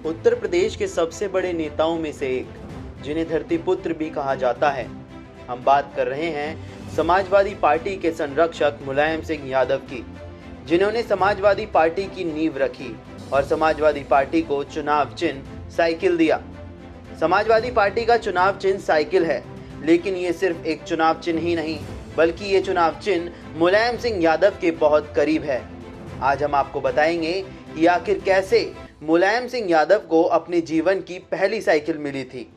उत्तर प्रदेश के सबसे बड़े नेताओं में से एक, जिन्हें धरती पुत्र भी कहा जाता है। हम बात कर रहे हैं समाजवादी पार्टी के संरक्षक मुलायम सिंह यादव की, जिन्होंने समाजवादी पार्टी की नींव रखी और समाजवादी पार्टी को चुनाव चिन्ह साइकिल दिया। समाजवादी पार्टी का चुनाव चिन्ह साइकिल है, लेकिन ये सिर्फ एक चुनाव चिन्ह ही नहीं, बल्कि ये चुनाव चिन्ह मुलायम सिंह यादव के बहुत करीब है। आज हम आपको बताएंगे कि आखिर कैसे मुलायम सिंह यादव को अपने जीवन की पहली साइकिल मिली थी।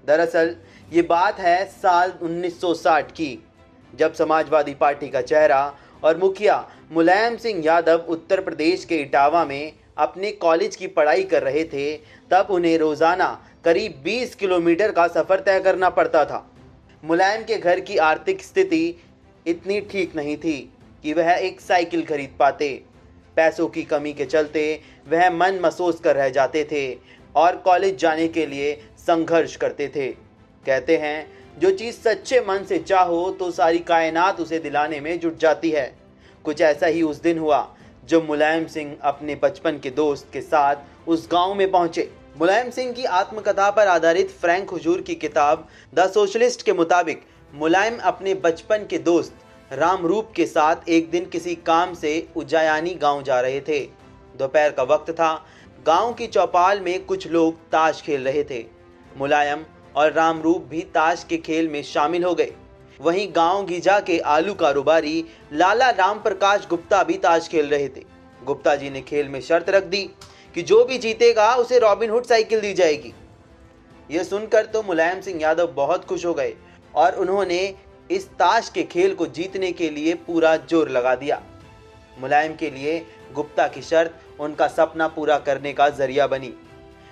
दरअसल ये बात है साल 1960 की, जब समाजवादी पार्टी का चेहरा और मुखिया मुलायम सिंह यादव उत्तर प्रदेश के इटावा में अपने कॉलेज की पढ़ाई कर रहे थे। तब उन्हें रोजाना करीब 20 किलोमीटर का सफर तय करना पड़ता था। मुलायम के घर की आर्थिक स्थिति इतनी ठीक नहीं थी कि वह एक साइकिल खरीद पाते। पैसों की कमी के चलते वह मन मसोस कर रह जाते थे और कॉलेज जाने के लिए संघर्ष करते थे। कहते हैं, जो चीज़ सच्चे मन से चाहो तो सारी कायनात उसे दिलाने में जुट जाती है। कुछ ऐसा ही उस दिन हुआ जब मुलायम सिंह अपने बचपन के दोस्त के साथ उस गांव में पहुंचे। मुलायम सिंह की आत्मकथा पर आधारित फ्रैंक हुजूर की किताब द सोशलिस्ट के मुताबिक मुलायम अपने बचपन के दोस्त रामरूप के साथ एक दिन किसी काम से उज्जयानी गांव जा रहे थे। दोपहर का वक्त था। गांव की चौपाल में कुछ लोग ताश खेल रहे थे। मुलायम और रामरूप भी ताश के खेल में शामिल हो गए। वहीं गांव गीजा के आलू कारोबारी लाला राम प्रकाश गुप्ता भी ताश खेल रहे थे। गुप्ता जी ने खेल में शर्त रख दी कि जो भी जीतेगा उसे रॉबिन हुड साइकिल दी जाएगी। यह सुनकर तो मुलायम सिंह यादव बहुत खुश हो गए और उन्होंने इस ताश के खेल को जीतने के लिए पूरा जोर लगा दिया। मुलायम के लिए गुप्ता की शर्त उनका सपना पूरा करने का जरिया बनी।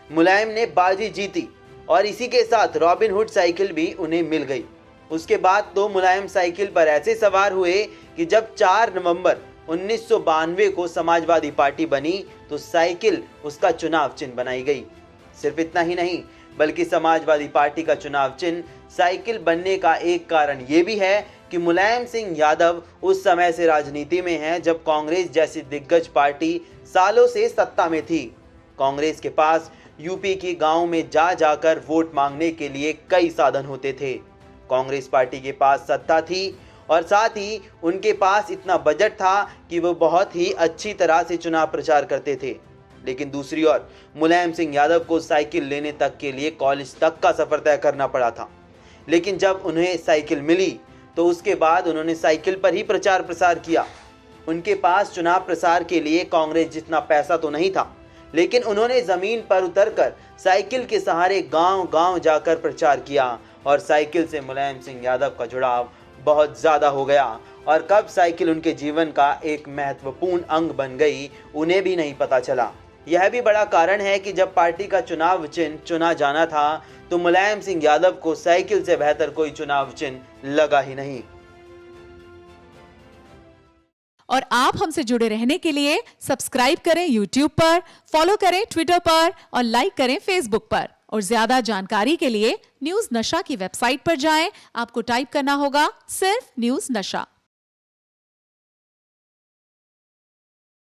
मुलायम ने बाजी जीती और इसी के साथ रॉबिन हुड साइकिल भी उन्हें मिल गई। उसके बाद तो मुलायम साइकिल पर ऐसे सवार हुए कि जब 4 नवंबर 1992 को समाजवादी पार्टी बनी तो साइकिल उसका चुनाव चिन्ह बनाई गई। सिर्फ इतना ही नहीं, बल्कि समाजवादी पार्टी का चुनाव चिन्ह साइकिल बनने का एक कारण ये भी है कि मुलायम सिंह यादव उस समय से राजनीति में हैं जब कांग्रेस जैसी दिग्गज पार्टी सालों से सत्ता में थी। कांग्रेस के पास यूपी के गांव में जा जाकर वोट मांगने के लिए कई साधन होते थे। कांग्रेस पार्टी के पास सत्ता थी और साथ ही उनके पास इतना बजट था कि वो बहुत ही अच्छी तरह से चुनाव प्रचार करते थे। लेकिन दूसरी ओर मुलायम सिंह यादव को साइकिल लेने तक के लिए कॉलेज तक का सफर तय करना पड़ा था। लेकिन जब उन्हें साइकिल मिली तो उसके बाद उन्होंने साइकिल पर ही प्रचार प्रसार किया। उनके पास चुनाव प्रसार के लिए कांग्रेस जितना पैसा तो नहीं था, लेकिन उन्होंने जमीन पर उतरकर साइकिल के सहारे गांव-गांव जाकर प्रचार किया और साइकिल से मुलायम सिंह यादव का जुड़ाव बहुत ज़्यादा हो गया। और कब साइकिल उनके जीवन का एक महत्वपूर्ण अंग बन गई, उन्हें भी नहीं पता चला। यह भी बड़ा कारण है कि जब पार्टी का चुनाव चिन्ह चुना जाना था तो मुलायम सिंह यादव को साइकिल से बेहतर कोई चुनाव चिन्ह लगा ही नहीं। और आप हमसे जुड़े रहने के लिए सब्सक्राइब करें YouTube पर, फॉलो करें Twitter पर और लाइक करें Facebook पर। और ज्यादा जानकारी के लिए न्यूज़ नशा की वेबसाइट पर जाएं। आपको टाइप करना होगा सिर्फ न्यूज़ नशा।